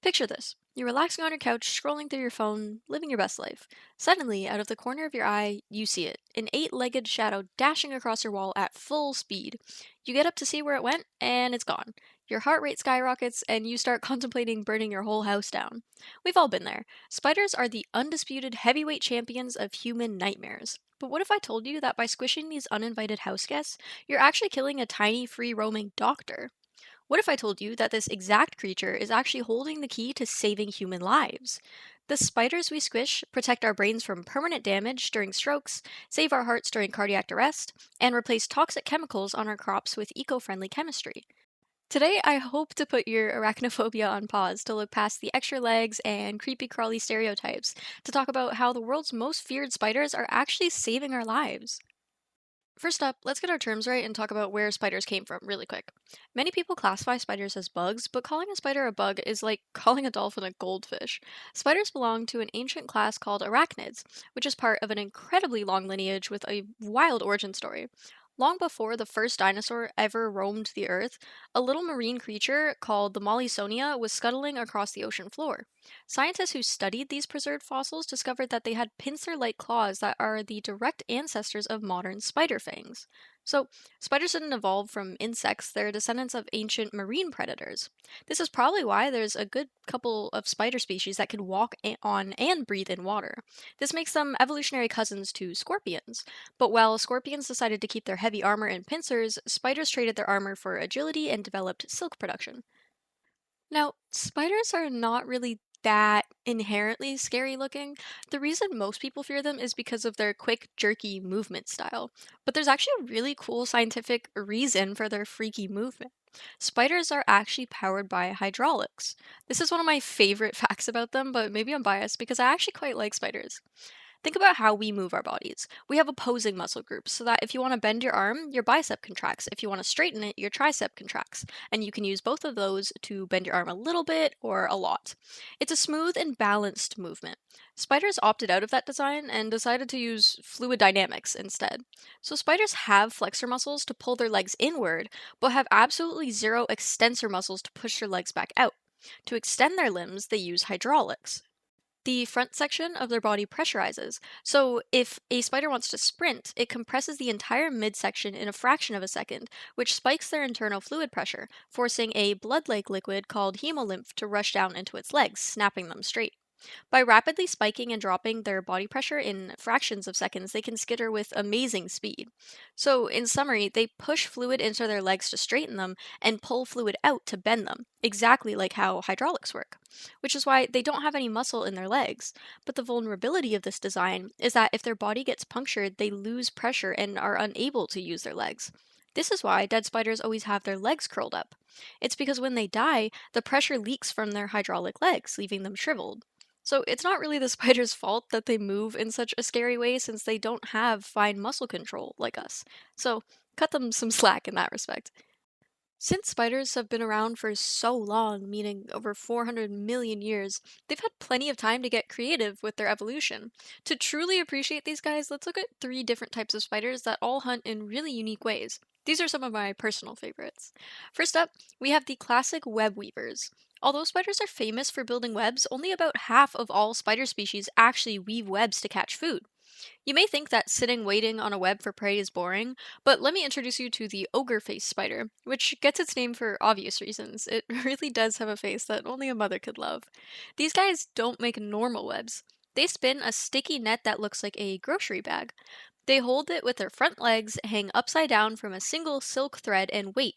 Picture this. You're relaxing on your couch, scrolling through your phone, living your best life. Suddenly, out of the corner of your eye, you see it, an eight-legged shadow dashing across your wall at full speed. You get up to see where it went, and it's gone. Your heart rate skyrockets, and you start contemplating burning your whole house down. We've all been there. Spiders are the undisputed heavyweight champions of human nightmares. But what if I told you that by squishing these uninvited house guests, you're actually killing a tiny free-roaming doctor? What if I told you that this exact creature is actually holding the key to saving human lives? The spiders we squish protect our brains from permanent damage during strokes, save our hearts during cardiac arrest, and replace toxic chemicals on our crops with eco-friendly chemistry. Today, I hope to put your arachnophobia on pause to look past the extra legs and creepy crawly stereotypes to talk about how the world's most feared spiders are actually saving our lives. First up, let's get our terms right and talk about where spiders came from really quick. Many people classify spiders as bugs, but calling a spider a bug is like calling a dolphin a goldfish. Spiders belong to an ancient class called arachnids, which is part of an incredibly long lineage with a wild origin story. Long before the first dinosaur ever roamed the earth, a little marine creature called the Mollisonia was scuttling across the ocean floor. Scientists who studied these preserved fossils discovered that they had pincer-like claws that are the direct ancestors of modern spider fangs. So, spiders didn't evolve from insects, they're descendants of ancient marine predators. This is probably why there's a good couple of spider species that can walk on and breathe in water. This makes them evolutionary cousins to scorpions. But while scorpions decided to keep their heavy armor and pincers, spiders traded their armor for agility and developed silk production. Now, spiders are not really that inherently scary looking. The reason most people fear them is because of their quick, jerky movement style. But there's actually a really cool scientific reason for their freaky movement. Spiders are actually powered by hydraulics. This is one of my favorite facts about them, but maybe I'm biased because I actually quite like spiders. Think about how we move our bodies. We have opposing muscle groups, so that if you want to bend your arm, your bicep contracts. If you want to straighten it, your tricep contracts. And you can use both of those to bend your arm a little bit or a lot. It's a smooth and balanced movement. Spiders opted out of that design and decided to use fluid dynamics instead. So spiders have flexor muscles to pull their legs inward, but have absolutely zero extensor muscles to push their legs back out. To extend their limbs, they use hydraulics. The front section of their body pressurizes. So if a spider wants to sprint, it compresses the entire midsection in a fraction of a second, which spikes their internal fluid pressure, forcing a blood-like liquid called hemolymph to rush down into its legs, snapping them straight. By rapidly spiking and dropping their body pressure in fractions of seconds, they can skitter with amazing speed. So, in summary, they push fluid into their legs to straighten them and pull fluid out to bend them, exactly like how hydraulics work. Which is why they don't have any muscle in their legs. But the vulnerability of this design is that if their body gets punctured, they lose pressure and are unable to use their legs. This is why dead spiders always have their legs curled up. It's because when they die, the pressure leaks from their hydraulic legs, leaving them shriveled. So it's not really the spider's fault that they move in such a scary way since they don't have fine muscle control like us. So cut them some slack in that respect. Since spiders have been around for so long, meaning over 400 million years, they've had plenty of time to get creative with their evolution. To truly appreciate these guys, let's look at three different types of spiders that all hunt in really unique ways. These are some of my personal favorites. First up, we have the classic web weavers. Although spiders are famous for building webs, only about half of all spider species actually weave webs to catch food. You may think that sitting waiting on a web for prey is boring, but let me introduce you to the ogre-faced spider, which gets its name for obvious reasons. It really does have a face that only a mother could love. These guys don't make normal webs. They spin a sticky net that looks like a grocery bag. They hold it with their front legs, hang upside down from a single silk thread, and wait.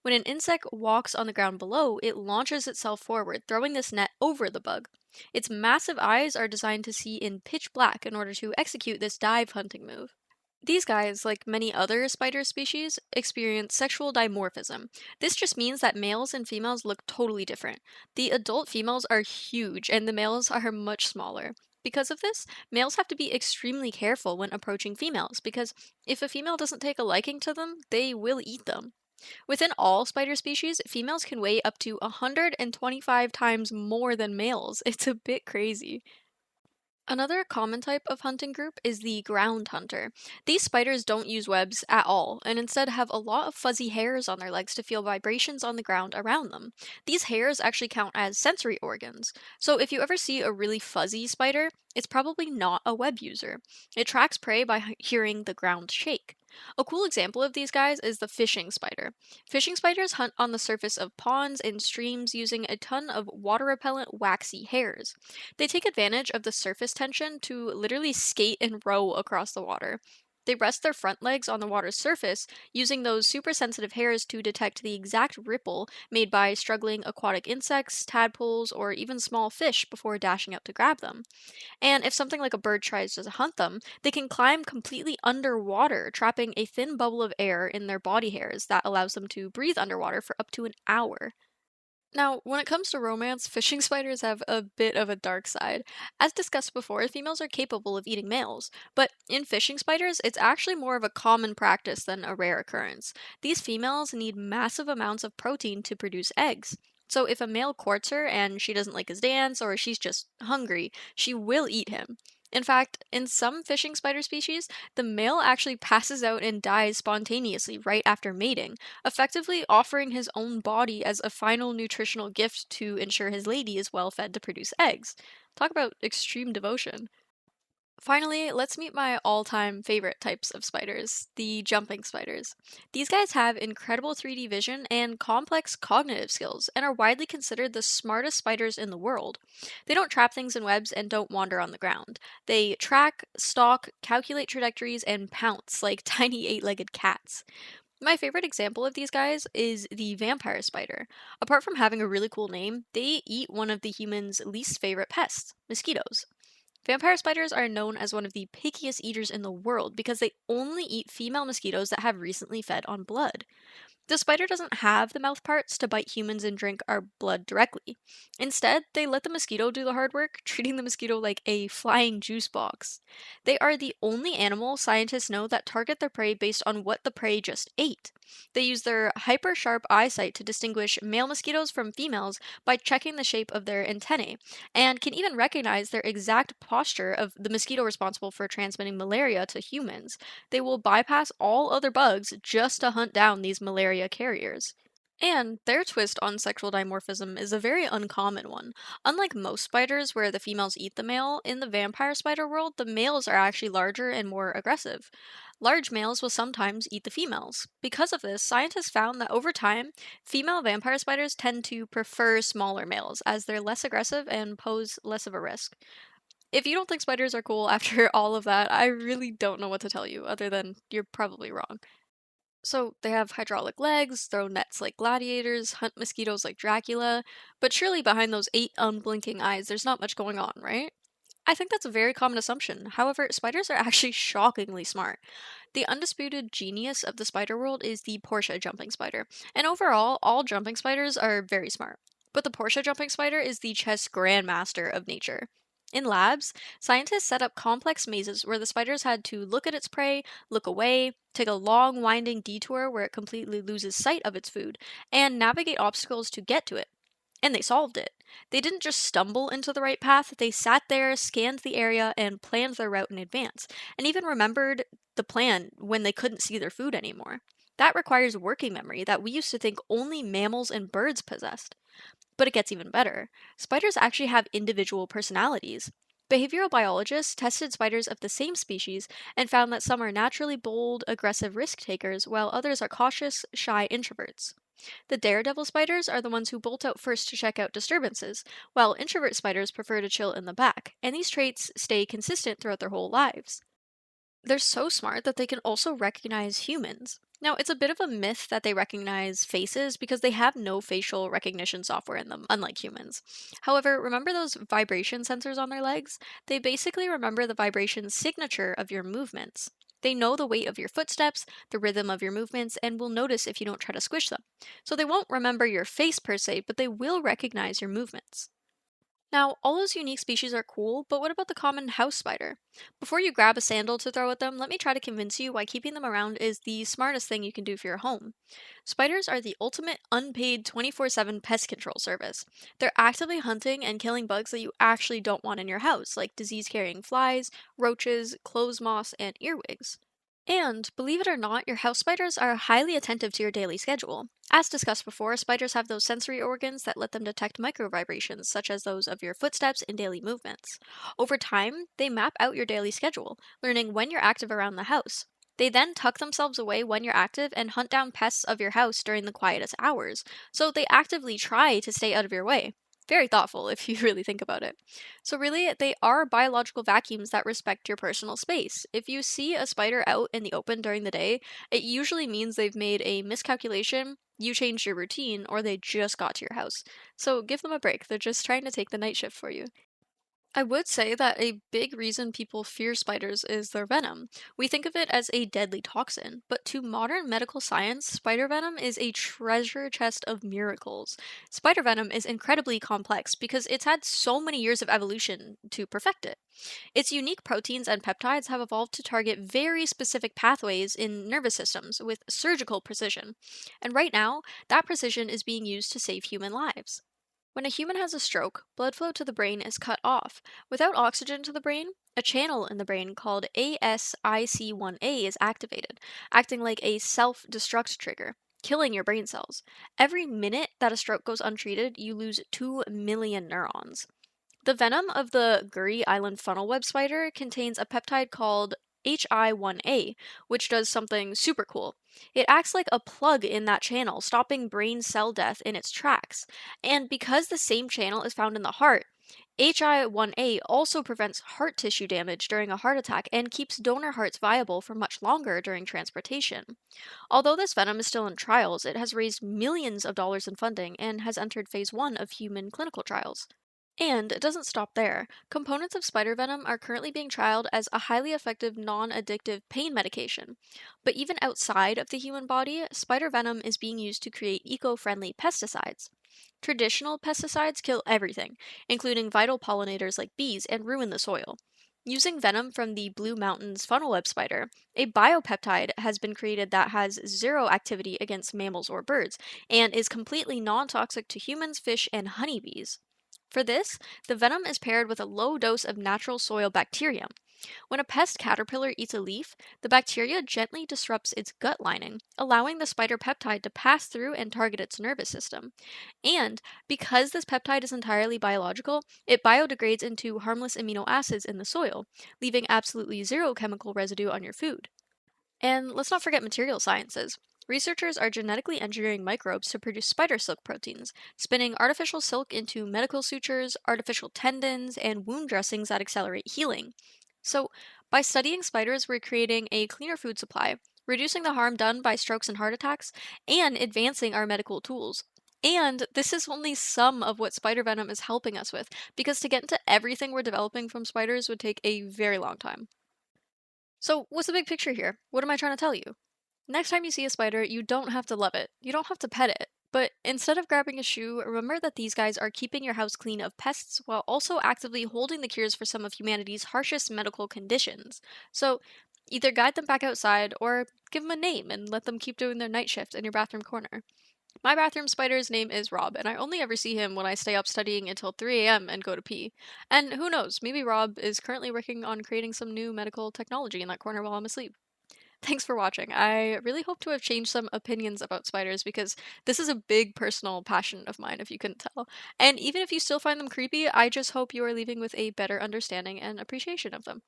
When an insect walks on the ground below, it launches itself forward, throwing this net over the bug. Its massive eyes are designed to see in pitch black in order to execute this dive hunting move. These guys, like many other spider species, experience sexual dimorphism. This just means that males and females look totally different. The adult females are huge and the males are much smaller. Because of this, males have to be extremely careful when approaching females because if a female doesn't take a liking to them, they will eat them. Within all spider species, females can weigh up to 125 times more than males. It's a bit crazy. Another common type of hunting group is the ground hunter. These spiders don't use webs at all, and instead have a lot of fuzzy hairs on their legs to feel vibrations on the ground around them. These hairs actually count as sensory organs. So if you ever see a really fuzzy spider, it's probably not a web user. It tracks prey by hearing the ground shake. A cool example of these guys is the fishing spider. Fishing spiders hunt on the surface of ponds and streams using a ton of water repellent waxy hairs. They take advantage of the surface tension to literally skate and row across the water. They rest their front legs on the water's surface, using those super sensitive hairs to detect the exact ripple made by struggling aquatic insects, tadpoles, or even small fish before dashing out to grab them. And if something like a bird tries to hunt them, they can climb completely underwater, trapping a thin bubble of air in their body hairs that allows them to breathe underwater for up to an hour. Now, when it comes to romance, fishing spiders have a bit of a dark side. As discussed before, females are capable of eating males, but in fishing spiders, it's actually more of a common practice than a rare occurrence. These females need massive amounts of protein to produce eggs. So if a male courts her and she doesn't like his dance or she's just hungry, she will eat him. In fact, in some fishing spider species, the male actually passes out and dies spontaneously right after mating, effectively offering his own body as a final nutritional gift to ensure his lady is well fed to produce eggs. Talk about extreme devotion. Finally, let's meet my all-time favorite types of spiders, the jumping spiders. These guys have incredible 3D vision and complex cognitive skills, and are widely considered the smartest spiders in the world. They don't trap things in webs and don't wander on the ground. They track, stalk, calculate trajectories, and pounce like tiny eight-legged cats. My favorite example of these guys is the vampire spider. Apart from having a really cool name, they eat one of the human's least favorite pests, mosquitoes. Vampire spiders are known as one of the pickiest eaters in the world because they only eat female mosquitoes that have recently fed on blood. The spider doesn't have the mouth parts to bite humans and drink our blood directly. Instead, they let the mosquito do the hard work, treating the mosquito like a flying juice box. They are the only animal scientists know that target their prey based on what the prey just ate. They use their hyper sharp eyesight to distinguish male mosquitoes from females by checking the shape of their antennae, and can even recognize their exact posture of the mosquito responsible for transmitting malaria to humans. They will bypass all other bugs just to hunt down these malaria carriers. And their twist on sexual dimorphism is a very uncommon one. Unlike most spiders, where the females eat the male, in the vampire spider world, the males are actually larger and more aggressive. Large males will sometimes eat the females. Because of this, scientists found that over time, female vampire spiders tend to prefer smaller males, as they're less aggressive and pose less of a risk. If you don't think spiders are cool after all of that, I really don't know what to tell you, other than you're probably wrong. So they have hydraulic legs, throw nets like gladiators, hunt mosquitoes like Dracula, but surely behind those 8 unblinking eyes, there's not much going on, right? I think that's a very common assumption. However, spiders are actually shockingly smart. The undisputed genius of the spider world is the Portia jumping spider, and overall, all jumping spiders are very smart. But the Portia jumping spider is the chess grandmaster of nature. In labs, scientists set up complex mazes where the spiders had to look at its prey, look away, take a long winding detour where it completely loses sight of its food, and navigate obstacles to get to it. And they solved it. They didn't just stumble into the right path, they sat there, scanned the area, and planned their route in advance, and even remembered the plan when they couldn't see their food anymore. That requires working memory that we used to think only mammals and birds possessed. But it gets even better. Spiders actually have individual personalities. Behavioral biologists tested spiders of the same species and found that some are naturally bold, aggressive risk takers, while others are cautious, shy introverts. The daredevil spiders are the ones who bolt out first to check out disturbances, while introvert spiders prefer to chill in the back, and these traits stay consistent throughout their whole lives. They're so smart that they can also recognize humans. Now, it's a bit of a myth that they recognize faces because they have no facial recognition software in them, unlike humans. However, remember those vibration sensors on their legs? They basically remember the vibration signature of your movements. They know the weight of your footsteps, the rhythm of your movements, and will notice if you don't try to squish them. So they won't remember your face per se, but they will recognize your movements. Now, all those unique species are cool, but what about the common house spider? Before you grab a sandal to throw at them, let me try to convince you why keeping them around is the smartest thing you can do for your home. Spiders are the ultimate unpaid 24/7 pest control service. They're actively hunting and killing bugs that you actually don't want in your house, like disease carrying flies, roaches, clothes moths, and earwigs. And believe it or not, your house spiders are highly attentive to your daily schedule. As discussed before, spiders have those sensory organs that let them detect micro vibrations, such as those of your footsteps and daily movements. Over time, they map out your daily schedule, learning when you're active around the house. They then tuck themselves away when you're active and hunt down pests of your house during the quietest hours, so they actively try to stay out of your way. Very thoughtful if you really think about it. So, really, they are biological vacuums that respect your personal space. If you see a spider out in the open during the day, it usually means they've made a miscalculation, you changed your routine, or they just got to your house. So, give them a break. They're just trying to take the night shift for you. I would say that a big reason people fear spiders is their venom. We think of it as a deadly toxin, but to modern medical science, spider venom is a treasure chest of miracles. Spider venom is incredibly complex because it's had so many years of evolution to perfect it. Its unique proteins and peptides have evolved to target very specific pathways in nervous systems with surgical precision. And right now, that precision is being used to save human lives. When a human has a stroke, blood flow to the brain is cut off. Without oxygen to the brain, a channel in the brain called ASIC1A is activated, acting like a self destruct trigger, killing your brain cells. Every minute that a stroke goes untreated, you lose 2 million neurons. The venom of the Guri Island funnel web spider contains a peptide called HI1A, which does something super cool. It acts like a plug in that channel, stopping brain cell death in its tracks. And because the same channel is found in the heart, HI1A also prevents heart tissue damage during a heart attack and keeps donor hearts viable for much longer during transplantation. Although this venom is still in trials, it has raised millions of dollars in funding and has entered phase 1 of human clinical trials. And it doesn't stop there. Components of spider venom are currently being trialed as a highly effective non addictive pain medication. But even outside of the human body, spider venom is being used to create eco friendly pesticides. Traditional pesticides kill everything, including vital pollinators like bees, and ruin the soil. Using venom from the Blue Mountains funnel web spider, a biopeptide has been created that has zero activity against mammals or birds and is completely non toxic to humans, fish, and honeybees. For this, the venom is paired with a low dose of natural soil bacterium. When a pest caterpillar eats a leaf, the bacteria gently disrupts its gut lining, allowing the spider peptide to pass through and target its nervous system. And because this peptide is entirely biological, it biodegrades into harmless amino acids in the soil, leaving absolutely zero chemical residue on your food. And let's not forget material sciences. Researchers are genetically engineering microbes to produce spider silk proteins, spinning artificial silk into medical sutures, artificial tendons, and wound dressings that accelerate healing. So, by studying spiders, we're creating a cleaner food supply, reducing the harm done by strokes and heart attacks, and advancing our medical tools. And this is only some of what spider venom is helping us with, because to get into everything we're developing from spiders would take a very long time. So, what's the big picture here? What am I trying to tell you? Next time you see a spider, you don't have to love it. You don't have to pet it. But instead of grabbing a shoe, remember that these guys are keeping your house clean of pests while also actively holding the cures for some of humanity's harshest medical conditions. So, either guide them back outside or give them a name and let them keep doing their night shift in your bathroom corner. My bathroom spider's name is Rob, and I only ever see him when I stay up studying until 3 a.m. and go to pee. And who knows, maybe Rob is currently working on creating some new medical technology in that corner while I'm asleep. Thanks for watching. I really hope to have changed some opinions about spiders because this is a big personal passion of mine, if you couldn't tell. And even if you still find them creepy, I just hope you are leaving with a better understanding and appreciation of them.